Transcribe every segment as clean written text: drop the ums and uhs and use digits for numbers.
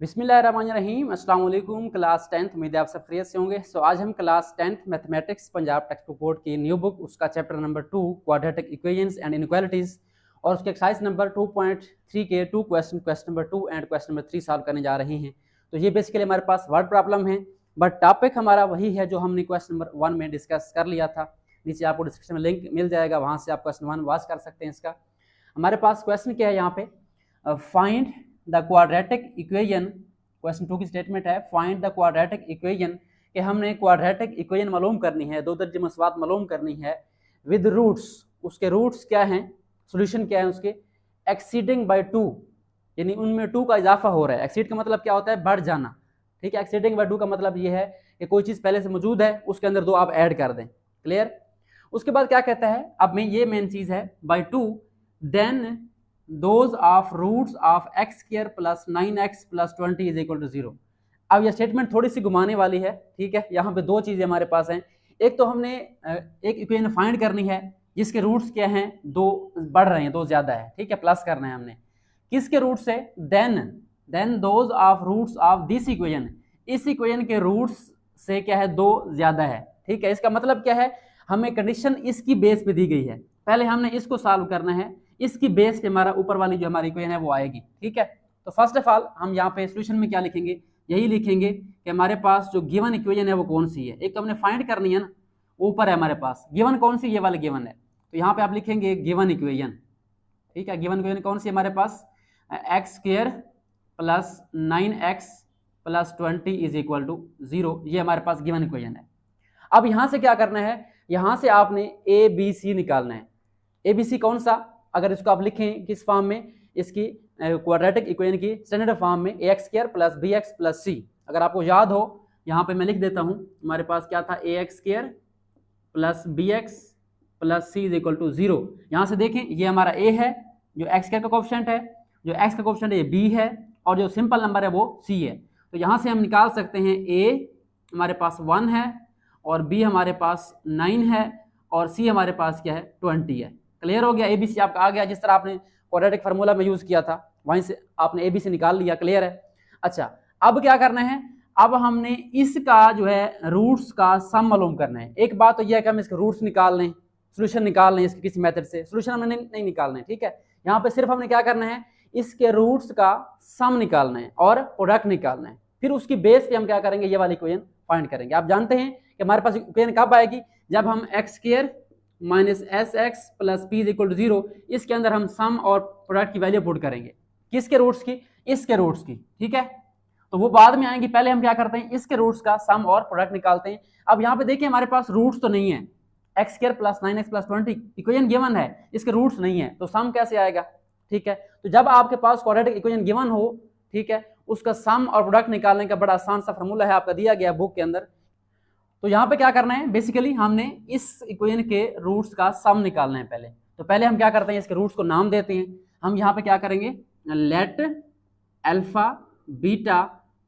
बिस्मिल्लाहिर्रहमानिर्रहीम। अस्सलाम वालेकुम। क्लास 10th, उम्मीद है आप सब खैरियत से होंगे। आज हम class 10th mathematics Punjab text book board की न्यू बुक उसका chapter number 2 quadratic equations and inequalities और उसके एक्सरसाइज नंबर 2.3 के 2 question number 2 and question number 3 solve करने जा रहे हैं। तो ये बेसिकली हमारे पास वर्ड प्रॉब्लम है, बट टॉपिक हमारा वही है जो हमने क्वेश्चन नंबर 1 में डिस्कस कर लिया था। नीचे आपको डिस्क्रिप्शन में लिंक मिल जाएगा, वहाँ से आप क्वेश्चन 1 वॉच कर सकते हैं। इसका हमारे पास क्वेश्चन क्या है यहाँ पे, find the quadratic equation. Question 2 की स्टेटमेंट है फाइंड द क्वाड्रेटिक इक्वेशन, कि हमने क्वाड्रेटिक इक्वेशन मालूम करनी है, दो दर्जे मसवात मालूम करनी है विद रूट्स। उसके रूट्स क्या हैं, सॉल्यूशन क्या है उसके, एक्सीडिंग बाय 2, यानी उनमें 2 का इजाफा हो रहा है। एक्सीड का मतलब क्या होता है, बढ़ जाना। ठीक है, एक्सीडिंग बाय 2 का मतलब ये है कि कोई चीज पहले से मौजूद है, उसके अंदर 2 आप ऐड कर दें। क्लियर। उसके बाद क्या कहता है, अब में ये मेन चीज है, by 2 then those of roots of x square plus 9x plus 20 is equal to 0। अब यह स्टेटमेंट थोड़ी सी घुमाने वाली है। ठीक है, यहाँ पे दो चीजें हमारे पास हैं। एक तो हमने एक इक्वेशन फाइंड करनी है जिसके रूट्स क्या हैं, 2 बढ़ रहे हैं, 2 ज्यादा है। ठीक है, प्लस करना है हमने। किसके रूट से, then those of roots of this equation, इस इक्वेशन के रूट्स से क्या है, 2 ज्यादा है। ठीक है, इसका मतलब क्या है, हमें कंडीशन इसकी बेस पे दी गई है, पहले हमने इसको सॉल्व करना है, इसकी बेस पे हमारा ऊपर वाली जो हमारी इक्वेशन है वो आएगी। ठीक है, तो फर्स्ट ऑफ ऑल हम यहाँ पे सॉल्यूशन में क्या लिखेंगे, यही लिखेंगे कि हमारे पास जो गिवन इक्वेशन है वो कौन सी है। एक तो हमने फाइंड करनी है ना, ऊपर है हमारे पास गिवन कौन सी, ये वाली गिवन है। तो यहाँ पे आप लिखेंगे गिवन इक्वेशन। ठीक है, गिवन इक्वेशन कौन सी हमारे पास, x square plus 9x plus 20 is equal to 0, ये हमारे पास गिवन इक्वेशन है। अब यहाँ से क्या करना है, यहाँ से आपने ए बी सी निकालना है। ए बी सी कौन सा, अगर इसको आप लिखें किस फॉर्म में, इसकी क्वाड्रेटिक इक्वेशन की स्टैंडर्ड फॉर्म में, a x square plus b x plus c. अगर आपको याद हो, यहाँ पे मैं लिख देता हूँ, हमारे पास क्या था, a x square plus b x plus c is equal to 0। यहाँ से देखें, ये हमारा ए है, जो एक्स स्क्वायर का कोएफिशिएंट है, जो एक्स का कोएफिशिएंट है ये बी है, और जो सिंपल नंबर है वो सी है। तो यहाँ से हम निकाल सकते हैं, ए हमारे पास 1 है, और बी हमारे पास 9 है, और सी हमारे पास क्या है, 20 है। क्लियर हो गया, एबीसी आपका आ गया। जिस तरह आपने क्वाड्रेटिक फार्मूला में यूज किया था, वहीं से आपने एबीसी निकाल लिया। क्लियर है। अच्छा, अब क्या करना है, अब हमने इसका जो है रूट्स का सम मालूम करना है। एक बात तो यह है कि हम इसके रूट्स निकाल लें, सोल्यूशन निकाल लें इसके किसी मेथड से, सोल्यूशन हमने नहीं निकालना है। ठीक है, यहाँ पे सिर्फ हमने क्या करना है, इसके रूट्स का सम निकालना है और प्रोडक्ट निकालना है। फिर उसकी बेस पे हम क्या करेंगे, ये वाली इक्वेशन फाइंड करेंगे। आप जानते हैं कि हमारे पास इक्वेशन कब आएगी, जब हम x square minus S x plus P is equal to 0, इसके अंदर हम सम और प्रोडक्ट की वैल्यू पुट करेंगे। किसके रूट्स की, इसके रूट्स की। ठीक है, तो वो बाद में आएंगी, पहले हम क्या करते हैं, इसके रूट्स का सम और प्रोडक्ट निकालते हैं। अब यहाँ पे देखिए, हमारे पास रूट्स तो नहीं है, x square plus 9x plus 20 equation given है, इसके रूट्स नहीं है, तो सम कैसे आएगा। ठीक है, तो जब आपके पास क्वाड्रेटिक इक्वेशन गिवन हो, ठीक है, उसका सम और प्रोडक्ट निकालने का बड़ा आसान सा फॉर्मूला है, आपका दिया गया बुक के अंदर। तो यहाँ पे क्या करना है, बेसिकली हमने इस इक्वेशन के रूट्स का सम निकालना है पहले। तो पहले हम क्या करते हैं, इसके रूट्स को नाम देते हैं। हम यहाँ पे क्या करेंगे, let alpha beta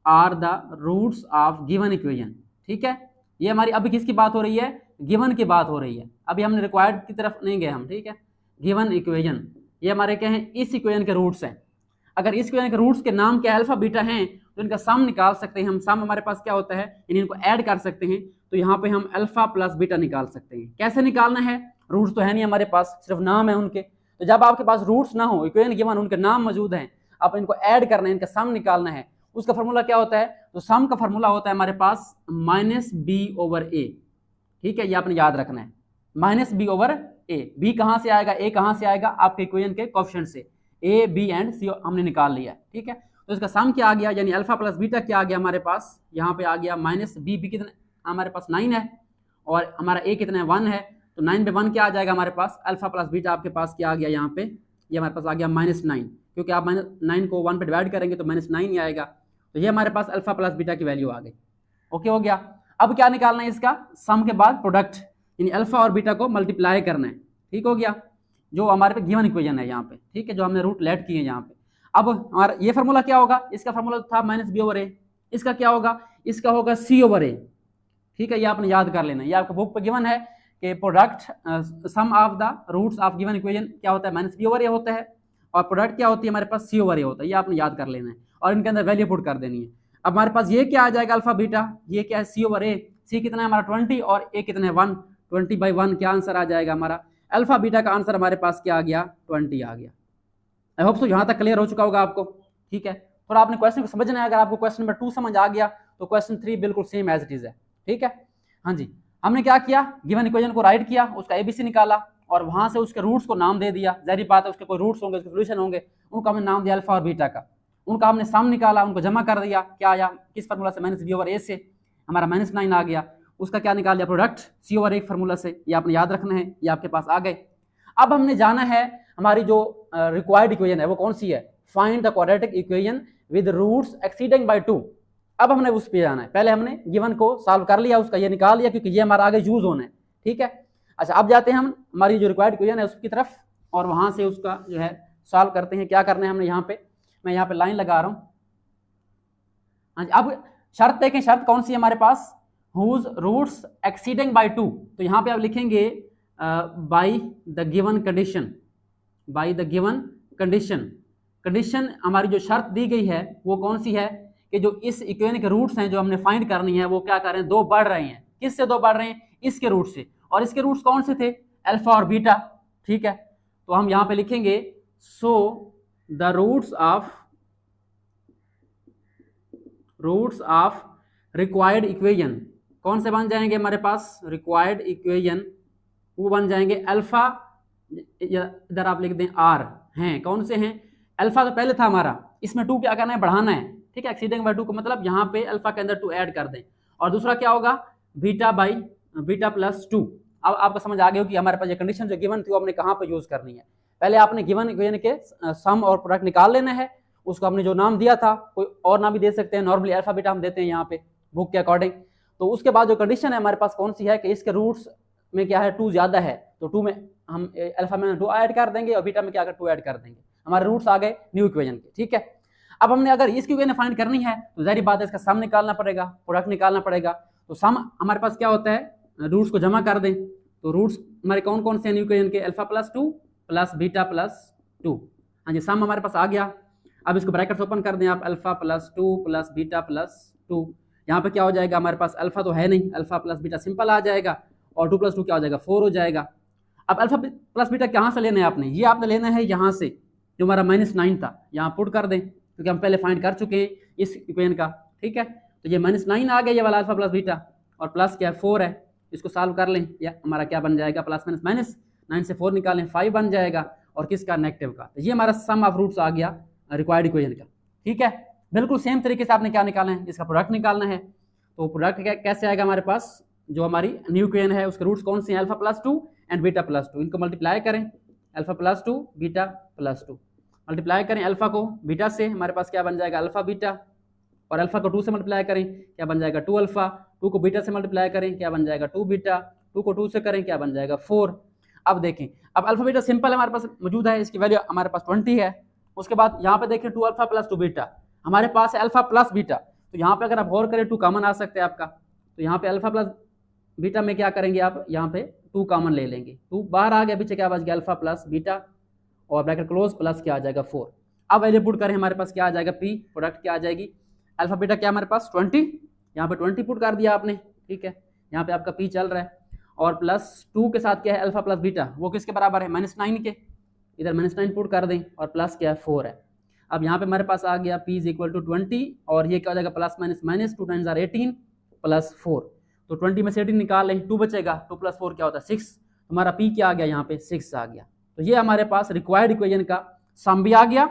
are the roots of given equation. ठीक है, ये हमारी अभी किसकी बात हो रही है, गिवन की बात हो रही है। अभी हमने रिक्वायर्ड की तरफ नहीं गए हम। ठीक है, गिवन इक्वेशन, ये हमारे क्या है, इस इक्वेशन के रूट्स हैं। अगर इस इक्वेशन के रूट्स के नाम क्या अल्फा बीटा हैं, तो इनका सम निकाल सकते हैं हम। सम हमारे पास क्या होता है, इनको ऐड कर सकते हैं। तो यहाँ पे हम अल्फा प्लस बीटा निकाल सकते हैं। कैसे निकालना है, रूट्स तो है नहीं हमारे पास, सिर्फ नाम है उनके। तो जब आपके पास रूट्स ना हो, इक्वेशन गिवन, उनके नाम मौजूद हैं, आप इनको ऐड करना है, इनका सम निकालना है। उसका फॉर्मूला क्या होता है, तो सम का फॉर्मूला होता है हमारे पास माइनस बी ओवर ए। ठीक है, ये आपने याद रखना है, माइनस बी ओवर ए। बी कहाँ से आएगा, ए कहाँ से आएगा, आपके इक्वेशन के कोएफिशिएंट से। ए बी एंड सी हमने निकाल लिया। ठीक है, तो इसका सम क्या आ गया, यानी अल्फा प्लस बीटा क्या आ गया हमारे पास, यहाँ पे आ गया माइनस बी। बी कितना हमारे पास 9 है, और हमारा ए कितना है, 1 है। तो 9 पे 1 क्या आ जाएगा हमारे पास, अल्फा प्लस बीटा आपके पास क्या आ गया यहाँ पे, ये हमारे पास आ गया -9, क्योंकि आप -9 को 1 पे डिवाइड करेंगे तो -9 ही आएगा। तो ये हमारे पास अल्फा प्लस बीटा की वैल्यू आ गई। ओके हो गया। अब क्या निकालना है, इसका सम के बाद प्रोडक्ट, यानी अल्फा और बीटा को मल्टीप्लाई करना है। ठीक हो गया, जो हमारे पे गिवन इक्वेशन है यहाँ पे। ठीक है, जो हमने रूट लेट किए हैं यहाँ पे। अब हमारा ये फार्मूला क्या होगा, इसका फार्मूला था माइनस बी ओवर ए, इसका क्या होगा, इसका होगा सी ओवर ए। ठीक है, ये आपने याद कर लेना, ये आपका बुक पे गिवन है कि product sum of the roots of given equation क्या होता है, माइनस बी ओवर ए होता है, और प्रोडक्ट क्या होती है हमारे पास, सी ओवर ए होता है। ये आपने याद कर लेना है। और इनके अंदर वैल्यू पुट कर देनी है। अब हमारे पास ये क्या आ जाएगा अल्फा बीटा, ये क्या है C/A, C कितना है हमारा 20 और A कितना है 1, 20/1 क्या आंसर आ जाएगा हमारा, अल्फा बीटा का आंसर हमारे पास क्या आ गया 20 आ गया। आई होप सो यहाँ तक क्लियर हो चुका होगा आपको, ठीक है। थोड़ा आपने क्वेश्चन को समझना है, अगर आपको क्वेश्चन नंबर 2 समझ आ गया तो क्वेश्चन 3 बिल्कुल सेम एज इट इज है, ठीक है। हाँ जी, हमने क्या किया, गिवन इक्वेशन को राइट किया, उसका ABC निकाला और वहां से उसके रूट्स को नाम दे दिया, जाहिर बात है उसके कोई रूट्स होंगे, उसके सोल्यूशन होंगे, उनको हमने नाम दिया अल्फा और बीटा का, उनका हमने सम निकाला, उनको जमा कर दिया, क्या आया किस फार्मूला से, -B/A से हमारा -9 आ गया, उसका क्या निकाल दिया प्रोडक्ट C/A फार्मूला से, ये आपने याद रखना है, ये आपके पास आ गए। अब हमने जाना है हमारी जो रिक्वायर्ड इक्वेशन है वो कौन सी है, find the quadratic equation with roots exceeding by 2। अब हमने उस पे जाना है, पहले हमने गिवन को सॉल्व कर लिया, उसका ये निकाल लिया क्योंकि ये हमारा आगे यूज होना है, ठीक है। अच्छा, अब जाते हैं हम हमारी जो रिक्वायर्ड इक्वेशन है उसकी तरफ और वहां से उसका जो है सॉल्व करते हैं। क्या करना है हमने यहाँ पे, मैं यहाँ पे लाइन लगा रहा हूँ। हाँ जी, अब शर्त देखें, शर्त कौन सी है हमारे पास, हुज रूट्स एक्सीडिंग बाय 2, तो यहाँ पे आप लिखेंगे by the given condition, by the given condition. Condition हमारी जो शर्त दी गई है वो कौन सी है कि जो इस इक्वेशन के रूट्स हैं जो हमने फाइंड करनी है वो क्या कर रहे हैं, दो बढ़ रहे हैं। किससे दो बढ़ रहे हैं, इसके रूट से, और इसके रूट्स कौन से थे, अल्फा और बीटा, ठीक है। तो हम यहाँ पे लिखेंगे so the roots of required equation कौन से बन जाएंगे हमारे पास, रिक्वायर्ड इक्वेशन वो बन जाएंगे अल्फा, इधर आप लिख दें आर हैं, कौन से हैं, अल्फा तो पहले था हमारा, इसमें 2 क्या करना है, बढ़ाना है, ठीक है। एक्सीडिंग बाय 2 का मतलब यहाँ पे अल्फा के अंदर 2 ऐड कर दें, और दूसरा क्या होगा बीटा प्लस 2। अब आपको समझ आ गया कि हमारे पास ये कंडीशन जो गिवन थी वो हमने कहाँ पे यूज करनी है। पहले आपने गिवन इक्वेशन के सम और प्रोडक्ट निकाल लेना है, उसको हमने जो नाम दिया था, कोई और नाम भी दे सकते हैं, नॉर्मली अल्फा बीटा हम देते हैं यहाँ पे बुक के अकॉर्डिंग। तो उसके बाद जो कंडीशन है हमारे पास कौन सी है कि इसके रूट्स में क्या है 2 ज्यादा है, तो 2 में हम अल्फा में 2 ऐड कर देंगे और बीटा में क्या 2 ऐड कर देंगे, हमारे रूट्स आ गए न्यू इक्वेशन के, ठीक है। अब हमने अगर इसकी इक्वेशन फाइंड करनी है तो जाहिर बात है इसका सम निकालना पड़ेगा, प्रोडक्ट निकालना पड़ेगा। तो सम हमारे पास क्या होता है, रूट्स को जमा कर दें, तो रूट्स हमारे कौन कौन से न्यू इक्वेशन के, alpha plus 2 plus beta plus 2। हाँ जी, सम हमारे पास आ गया। अब इसको ब्रैकेट्स ओपन कर दें आप, alpha plus 2 plus beta plus 2, यहाँ पे क्या हो जाएगा हमारे पास, अल्फा तो है नहीं, अल्फा प्लस बीटा सिंपल आ जाएगा और 2 प्लस 2 क्या हो जाएगा 4 हो जाएगा। अब अल्फा प्लस बीटा कहाँ से लेना है आपने, ये आपने लेना है यहाँ से, जो हमारा -9 था यहाँ पुट कर दें क्योंकि हम पहले फाइंड कर चुके हैं इस इक्वेशन का, ठीक है। तो ये -9 आ गया ये वाला अल्फा प्लस बीटा, और प्लस क्या है 4 है, इसको सॉल्व कर लें, या हमारा क्या बन जाएगा प्लस माइनस 9 से 4 निकालें 5 बन जाएगा, और किसका नेगेटिव का। तो ये हमारा सम ऑफ रूट्स आ गया रिक्वायर्ड इक्वेशन का, ठीक है। बिल्कुल सेम तरीके से आपने क्या निकालना है, इसका प्रोडक्ट निकालना है। तो प्रोडक्ट कैसे आएगा हमारे पास, जो हमारी न्यू इक्वेशन है उसके रूट्स कौन से हैं, alpha plus 2 and beta plus 2, इनको मल्टीप्लाई करें, alpha plus 2 beta plus 2, multiply करें अल्फा को बीटा से, हमारे पास क्या बन जाएगा अल्फा बीटा, और अल्फा को 2 से मल्टीप्लाई करें क्या बन जाएगा 2 अल्फा, 2 को बीटा से मल्टीप्लाई करें क्या बन जाएगा 2 बीटा, 2 को 2 से करें क्या बन जाएगा 4। अब देखें, अब अल्फा बीटा सिंपल हमारे पास मौजूद है, इसकी वैल्यू हमारे पास 20 है। उसके बाद यहाँ पे देखें 2 अल्फा प्लस 2 बीटा, हमारे पास है अल्फा प्लस बीटा, तो यहाँ पे अगर आप गौर करें 2 कॉमन आ सकते हैं आपका, तो यहाँ पे अल्फा प्लस बीटा में क्या करेंगे आप, यहाँ पे 2 कॉमन ले लेंगे, 2 बाहर आ गया, पीछे क्या बच गया अल्फा प्लस बीटा और ब्रैकेट क्लोज प्लस क्या आ जाएगा 4। अब वैल्यू पुट करें, हमारे पास क्या आ जाएगा पी, प्रोडक्ट क्या आ जाएगी, अल्फा बीटा क्या हमारे पास 20, यहाँ पे 20 पुट कर दिया आपने, ठीक है। यहाँ पे आपका पी चल रहा है, और प्लस 2 के साथ क्या है अल्फा प्लस बीटा, वो किसके बराबर है -9 के, इधर -9 पुट कर दें, और प्लस क्या है 4 है। अब यहाँ पे हमारे पास आ गया p = 20, और ये क्या हो जाएगा प्लस माइनस 2 टाइम्स 18 प्लस 4, तो 20 में से 18 निकाल लें, 2 बचेगा, 2 प्लस 4 क्या होता है 6, हमारा p क्या आ गया यहाँ पे 6 आ गया। तो ये हमारे पास रिक्वायर्ड इक्वेशन का सम भी आ गया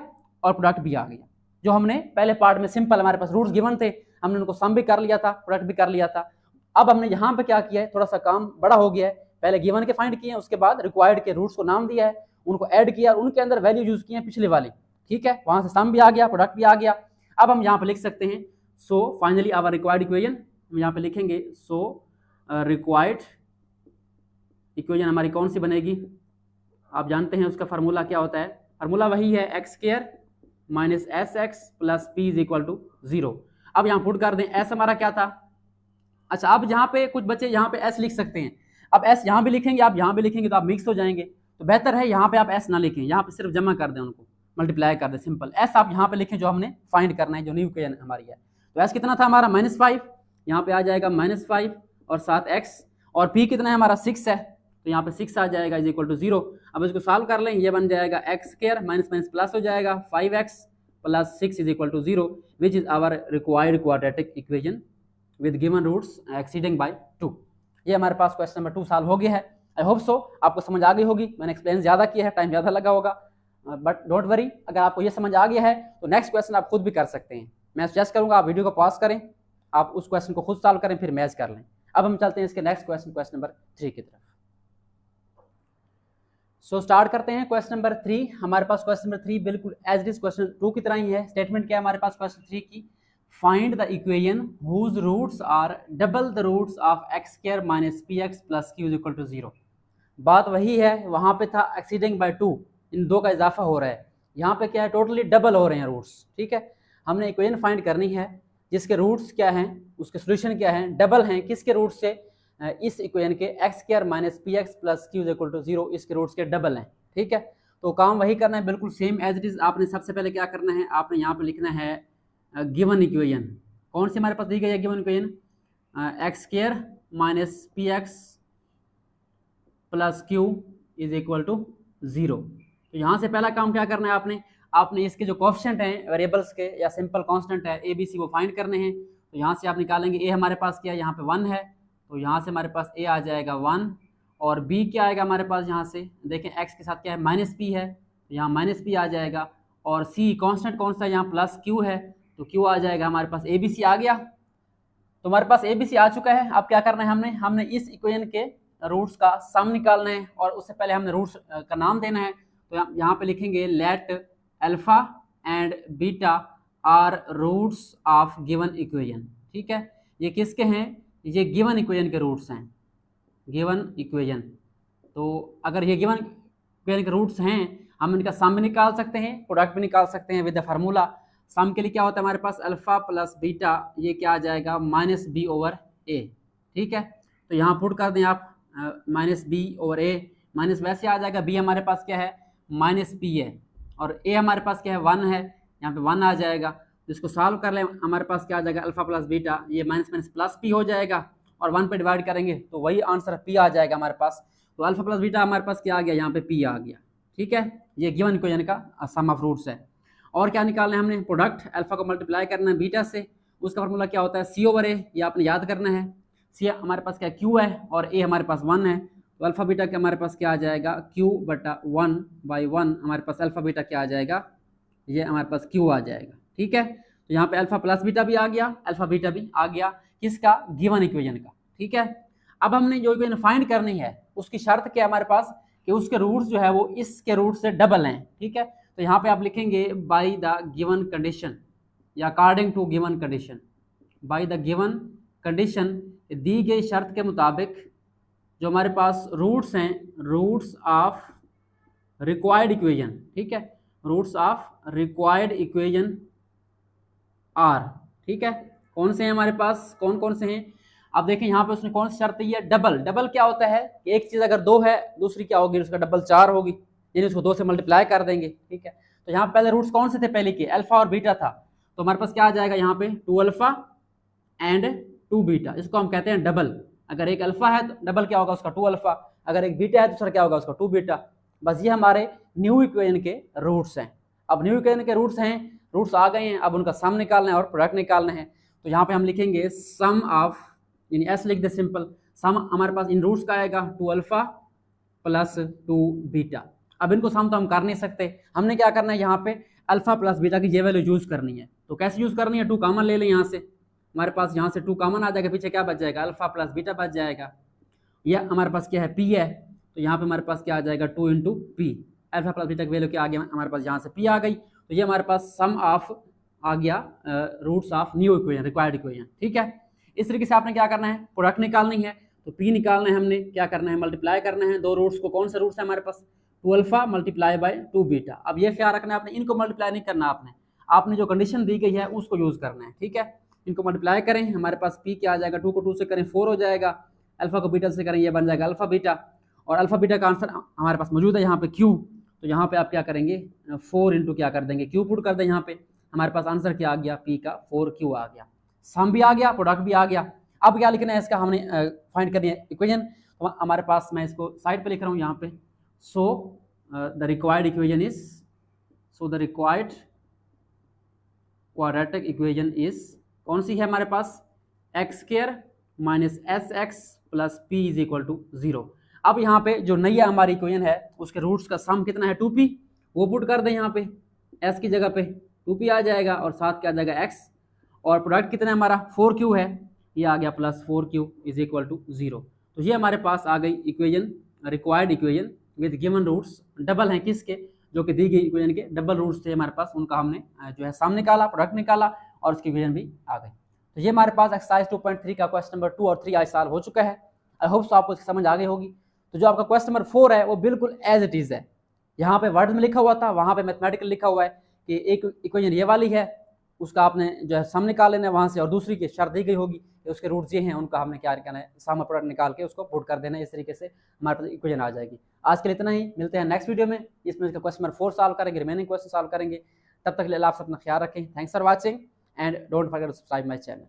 और प्रोडक्ट भी आ गया, जो हमने पहले पार्ट में सिंपल हमारे पास रूट्स गिवन थे, हमने उनको सम भी कर लिया था, प्रोडक्ट भी कर लिया था। अब हमने यहाँ पे क्या किया है, थोड़ा सा काम बड़ा हो गया है, पहले गिवन के फाइंड किए हैं, उसके बाद रिक्वायर्ड के रूट्स को नाम दिया है, उनको ऐड किया और उनके अंदर वैल्यू यूज की है पिछले वाली, ठीक है। वहां से सम भी आ गया, प्रोडक्ट भी आ गया। अब हम यहाँ पे लिख सकते हैं so finally our required equation, हम यहाँ पे लिखेंगे सो रिक्वायर्ड इक्वेशन हमारी कौन सी बनेगी, आप जानते हैं उसका फार्मूला क्या होता है, फार्मूला वही है x² - sx + p = 0। अब यहाँ पुट कर दें, s हमारा क्या था, अच्छा अब यहाँ पे कुछ बच्चे यहाँ पे s लिख सकते हैं, अब s यहाँ भी लिखेंगे आप यहाँ भी लिखेंगे तो आप मिक्स हो जाएंगे, तो बेहतर है यहाँ पे आप s ना लिखें, यहाँ पे सिर्फ जमा कर दें उनको, मल्टीप्लाई कर दे सिंपल। एस आप यहाँ पे लिखें जो हमने फाइंड करना है, जो न्यू इक्वेशन हमारी है। तो एस कितना था हमारा -5, यहाँ पे आ जाएगा -5 और साथ एक्स, और पी कितना है हमारा 6 है, तो यहाँ पे 6 आ जाएगा इज इक्वल टू 0। अब इसको सॉल्व कर लें, ये बन जाएगा x square minus minus plus हो जाएगा 5x plus 6 is equal to 0 which is our required quadratic equation with given roots exceeding by 2। ये हमारे पास क्वेश्चन नंबर 2 सॉल्व हो गया है। आई होप सो आपको समझ आ गई होगी, मैंने एक्सप्लेन ज़्यादा किया है, टाइम ज़्यादा लगा होगा, बट डोंट वरी, अगर आपको ये समझ आ गया है तो नेक्स्ट क्वेश्चन आप खुद भी कर सकते हैं। मैं सजेस्ट करूंगा आप वीडियो को पॉज करें, आप उस क्वेश्चन को खुद सॉल्व करें, फिर मैच कर लें। अब हम चलते हैं इसके नेक्स्ट क्वेश्चन, क्वेश्चन नंबर 3 की तरफ। सो स्टार्ट करते हैं क्वेश्चन नंबर 3। हमारे पास क्वेश्चन नंबर 3 बिल्कुल एज इट इज क्वेश्चन 2 की तरह ही है। स्टेटमेंट क्या है हमारे पास क्वेश्चन 3 की, find the equation whose roots are double the roots of x square minus p x plus q is equal to 0। बात वही है, वहां पे था एक्सीडिंग बाय 2, इन दो का इजाफा हो रहा है, यहाँ पे क्या है टोटली डबल हो रहे हैं रूट्स। ठीक है, हमने इक्वेशन फाइंड करनी है जिसके रूट्स क्या हैं, उसके सोल्यूशन क्या हैं, डबल हैं, किसके रूट से, इस इक्वेशन के x square minus p x plus q is equal to 0, इसके रूट्स के डबल हैं। ठीक है, तो काम वही करना है बिल्कुल सेम एज इट इज। आपने सबसे पहले क्या करना है, आपने यहाँ पे लिखना है गिवन इक्वेशन, कौन सी हमारे पास दी गई है given equation, x square minus p x plus q is equal to 0। तो यहाँ से पहला काम क्या करना है आपने इसके जो कोएफिशिएंट हैं वेरिएबल्स के या सिंपल कांस्टेंट है ए बी सी वो फाइंड करने हैं। तो यहाँ से आप निकालेंगे, ए हमारे पास क्या है यहाँ पे 1 है, तो यहाँ से हमारे पास ए आ जाएगा 1, और बी क्या आएगा हमारे पास, यहाँ से देखें एक्स के साथ क्या है माइनस पी है, तो यहाँ माइनस पी आ जाएगा, और सी कांस्टेंट कौन सा है यहाँ प्लस क्यू है, तो क्यू आ जाएगा हमारे पास, ए बी सी आ गया। तो हमारे पास ए बी सी आ चुका है। अब क्या करना है हमने इस इक्वेशन के रूट्स का सम निकालना है, और उससे पहले हमने रूट्स का नाम देना है। तो यहाँ पे लिखेंगे let alpha and beta are roots of given equation. ठीक है, ये किसके हैं, ये गिवन इक्वेशन के रूट्स हैं, गिवन इक्वेशन। तो अगर ये गिवन इक्वेशन के रूट्स हैं, हम इनका सम भी निकाल सकते हैं, प्रोडक्ट भी निकाल सकते हैं विद द फार्मूला। सम के लिए क्या होता है हमारे पास, अल्फा प्लस बीटा, ये क्या आ जाएगा माइनस बी ओवर ए। ठीक है, तो यहाँ पुट कर दें आप माइनस बी ओवर ए, माइनस वैसे आ जाएगा, बी हमारे पास क्या है माइनस पी है, और ए हमारे पास क्या है 1 है, यहाँ पे 1 आ जाएगा। तो इसको सॉल्व कर ले, हमारे पास क्या आ जाएगा अल्फा प्लस बीटा, ये माइनस माइनस प्लस पी हो जाएगा, और 1 पे डिवाइड करेंगे तो वही आंसर पी आ जाएगा हमारे पास। तो अल्फा प्लस बीटा हमारे पास क्या आ गया, यहाँ पे पी आ गया। ठीक है, ये गिवन इक्वेशन का सम ऑफ रूट्स है। और क्या निकालना है हमने, प्रोडक्ट अल्फा को मल्टीप्लाई करना है बीटा से, उसका फार्मूला क्या होता है सी ओवर ए, ये आपने याद करना है। सी हमारे पास क्या क्यू है, और ए हमारे पास 1 है, तो अल्फा बीटा के हमारे पास क्या आ जाएगा क्यू बटा 1/1, हमारे पास अल्फा बीटा क्या आ जाएगा, ये हमारे पास क्यू आ जाएगा। ठीक है, तो यहाँ पे अल्फा प्लस बीटा भी आ गया, अल्फा बीटा भी आ गया, किसका, गिवन इक्वेशन का। ठीक है, अब हमने जो इक्वेशन फाइंड करनी है उसकी शर्त क्या है हमारे पास, कि उसके रूट्स जो है वो इसके रूट से डबल हैं। ठीक है, तो यहाँ पे आप लिखेंगे by the given condition or according to given condition, by the given condition, दी गई शर्त के मुताबिक जो हमारे पास रूट्स हैं, रूट्स ऑफ रिक्वायर्ड इक्वेशन। ठीक है, roots of required equation are. ठीक है, कौन से हैं हमारे पास, कौन कौन से हैं, अब देखें यहाँ पे उसने कौन सी शर्त दी है, डबल। डबल क्या होता है कि एक चीज अगर 2 है दूसरी क्या होगी, उसका डबल 4 होगी, यानी उसको 2 से मल्टीप्लाई कर देंगे। ठीक है, तो यहाँ पहले रूट्स कौन से थे, पहले के अल्फा और बीटा था, तो हमारे पास क्या आ जाएगा यहाँ पे 2 अल्फा एंड 2 बीटा, इसको हम कहते हैं डबल। अगर एक अल्फा है तो डबल क्या होगा उसका 2 अल्फा, अगर एक बीटा है तो दूसरा क्या होगा उसका 2 बीटा। बस ये हमारे न्यू इक्वेशन के रूट्स हैं। अब न्यू इक्वेशन के रूट्स हैं, रूट्स आ गए हैं, अब उनका सम निकालना है और प्रोडक्ट निकालना है। तो यहाँ पे हम लिखेंगे सम ऑफ, यानी एस लिख दे सिंपल, सम हमारे पास इन रूट्स का आएगा 2 अल्फा प्लस 2 बीटा। अब इनको सम तो हम कर नहीं सकते, हमने क्या करना है यहाँ पे अल्फा प्लस बीटा की ये वैल्यू यूज करनी है। तो कैसे यूज करनी है, 2 कॉमन ले लें यहाँ से, हमारे पास यहाँ से 2 कॉमन आ जाएगा, पीछे क्या बच जाएगा अल्फा प्लस बीटा बच जाएगा। यह हमारे पास क्या है पी है, तो यहाँ पे हमारे पास क्या आ जाएगा 2 into P, alpha plus beta की वैल्यू क्या आ गया हमारे पास, यहाँ से पी आ गई। तो ये हमारे पास सम ऑफ आ गया roots of new equation, required equation. ठीक है, इस तरीके से आपने क्या करना है, प्रोडक्ट निकालनी है, तो पी निकालना है, हमने क्या करना है मल्टीप्लाई करना है दो रूट्स को। कौन से रूट्स है हमारे पास, 2 अल्फा मल्टीप्लाई बाय 2 बीटा। अब ये ख्याल रखना है आपने, इनको मल्टीप्लाई नहीं करना, आपने जो कंडीशन दी गई है उसको यूज करना है। ठीक है, इनको मल्टीप्लाई करें, हमारे पास पी क्या आ जाएगा, 2 को 2 से करें 4 हो जाएगा, अल्फा को बीटा से करें ये बन जाएगा अल्फा बीटा, और अल्फा बीटा का आंसर हमारे पास मौजूद है यहाँ पे क्यू। तो यहाँ पे आप क्या करेंगे 4 इंटू क्या कर देंगे क्यू पुट कर दें। यहाँ पे हमारे पास आंसर क्या आ गया पी का 4Q आ गया, सम भी आ गया, प्रोडक्ट भी आ गया। अब क्या लिखना है इसका हमने फाइंड करनी है इक्वेशन। तो हमारे पास मैं इसको साइड पे लिख रहा हूँ यहाँ पे। So the required equation is, so the required quadratic equation is कौन सी है हमारे पास, x square minus S x plus P is equal to 0। अब यहाँ पे जो नई हमारी इक्वेशन है उसके रूट्स का सम कितना है 2p, वो पुट कर दें यहाँ पे, s की जगह पे 2p आ जाएगा और साथ क्या आ जाएगा x, और प्रोडक्ट कितना है हमारा 4q है, ये आ गया plus 4q is equal to 0। तो ये हमारे पास आ गई equation, required equation with given roots, double हैं किसके, जो कि दी गई इक्वेशन के डबल रूट्स थे हमारे पास, उनका हमने जो है सम निकाला, प्रोडक्ट निकाला और उसकी इक्वेशन भी आ गई। तो ये हमारे पास एक्सरसाइज 2.3 का क्वेश्चन नंबर 2 और 3 आज सॉल्व हो चुका है। आई होप सो आपको समझ आ गई होगी। तो जो आपका क्वेश्चन नंबर 4 है वो बिल्कुल एज इट इज है, यहाँ पे वर्ड में लिखा हुआ था, वहाँ पे मैथमेटिकल लिखा हुआ है कि एक इक्वेशन ये वाली है, उसका आपने जो है सम निकाल लेना है वहाँ से, और दूसरी की शर्त दी गई होगी कि उसके रूट्स ये हैं, उनका हमने क्या करना है सम प्रोडक्ट निकाल के उसको पुट कर देना है। इस तरीके से हमारे पास इक्वेशन आ जाएगी। आज के लिए इतना ही, मिलते हैं नेक्स्ट वीडियो में, इसमें इसका क्वेश्चन नंबर 4 सॉल्व करेंगे, रिमेनिंग क्वेश्चन सॉल्व करेंगे। तब तक के लिए आप अपना ख्याल रखें। Thanks for watching and don't forget to subscribe my channel.